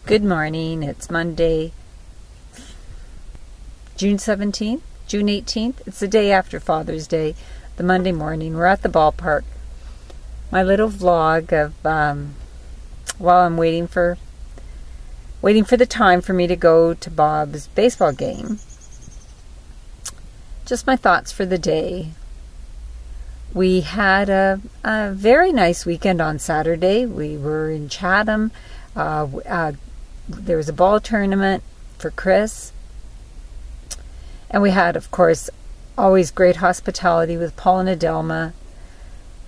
Good morning. It's Monday, June 17th, June 18th. It's the day after Father's Day, the Monday morning. We're at the ballpark. My little vlog of while I'm waiting for the time for me to go to Bob's baseball game. Just my thoughts for the day. We had a very nice weekend on Saturday. We were in Chatham. There was a ball tournament for Chris. And we had, of course, always great hospitality with Paul and Adelma.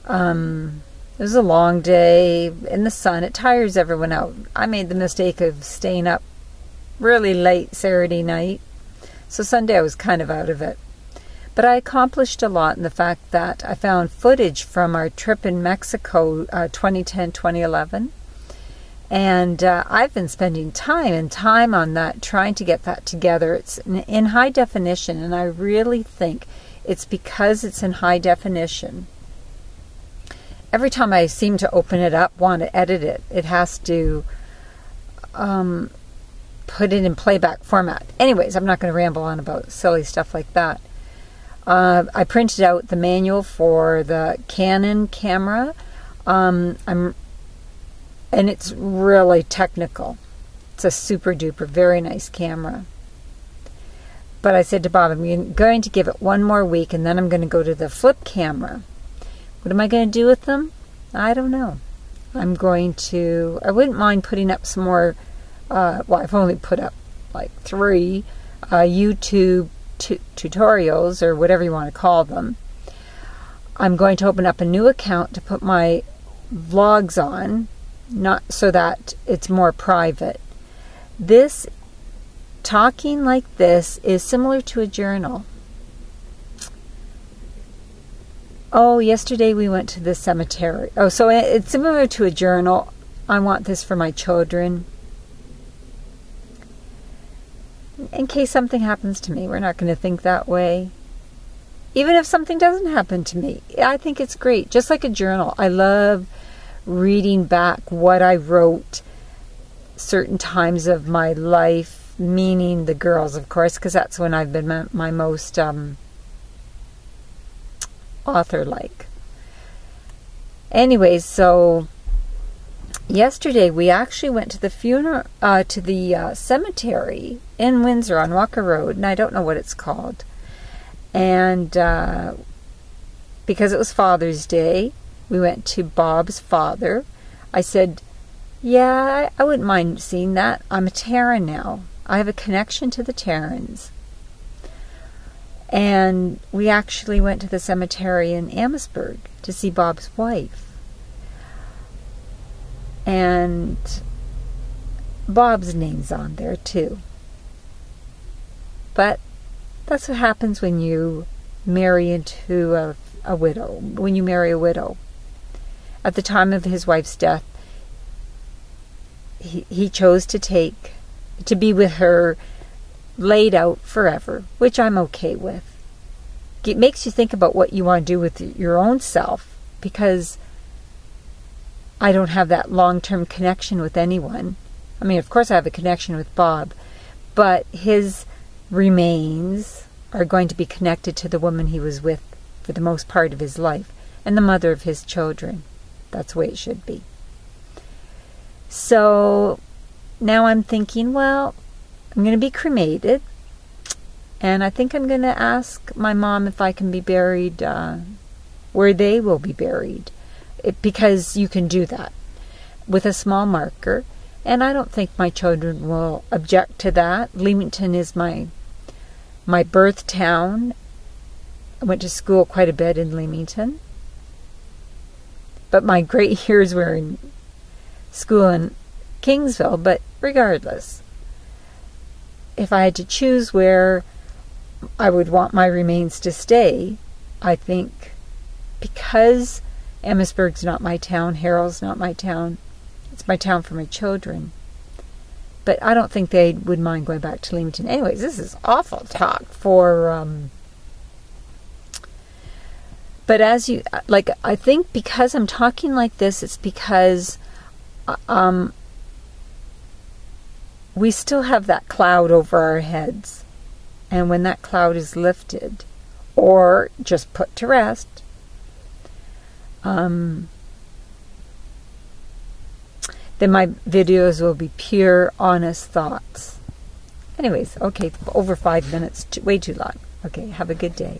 It was a long day in the sun. It tires everyone out. I made the mistake of staying up really late Saturday night. So Sunday I was kind of out of it. But I accomplished a lot in the fact that I found footage from our trip in Mexico 2010-2011. And I've been spending time on that, trying to get that together. It's in high definition, and I really think it's because it's in high definition. Every time I seem to open it up, want to edit it, it has to put it in playback format. Anyways, I'm not going to ramble on about silly stuff like that. I printed out the manual for the Canon camera. And it's really technical. It's a super duper, very nice camera. But I said to Bob, I'm going to give it one more week and then I'm going to go to the flip camera. What am I going to do with them? I don't know. I wouldn't mind putting up some more, I've only put up like 3 YouTube tutorials or whatever you want to call them. I'm going to open up a new account to put my vlogs on. Not so that it's more private. This, talking like this, is similar to a journal. Oh, yesterday we went to the cemetery. Oh, so it's similar to a journal. I want this for my children. In case something happens to me, we're not going to think that way. Even if something doesn't happen to me, I think it's great. Just like a journal. I love reading back what I wrote certain times of my life, meaning the girls, of course, because that's when I've been my most author-like. Anyways, so yesterday we actually went to the funeral, to the cemetery in Windsor on Walker Road, and I don't know what it's called. And because it was Father's Day, we went to Bob's father. I said, yeah, I wouldn't mind seeing that. I'm a Terran now. I have a connection to the Terrans. And we actually went to the cemetery in Amherstburg to see Bob's wife. And Bob's name's on there too. But that's what happens when you marry into a widow, when you marry a widow. At the time of his wife's death, he chose to be with her laid out forever, which I'm okay with. It makes you think about what you want to do with your own self, because I don't have that long-term connection with anyone. I mean, of course I have a connection with Bob, but his remains are going to be connected to the woman he was with for the most part of his life, and the mother of his children. That's the way it should be. So now I'm thinking, well, I'm going to be cremated, and I think I'm going to ask my mom if I can be buried where they will be buried, because you can do that with a small marker, and I don't think my children will object to that. Leamington is my birth town. I went to school quite a bit in Leamington. But my great years were in school in Kingsville. But regardless, if I had to choose where I would want my remains to stay, I think because Amherstburg's not my town, Harrow's not my town, it's my town for my children. But I don't think they would mind going back to Leamington. Anyways, this is awful talk for But as you, like, I think because I'm talking like this, it's because we still have that cloud over our heads. And when that cloud is lifted, or just put to rest, then my videos will be pure, honest thoughts. Anyways, okay, over 5 minutes, way too long. Okay, have a good day.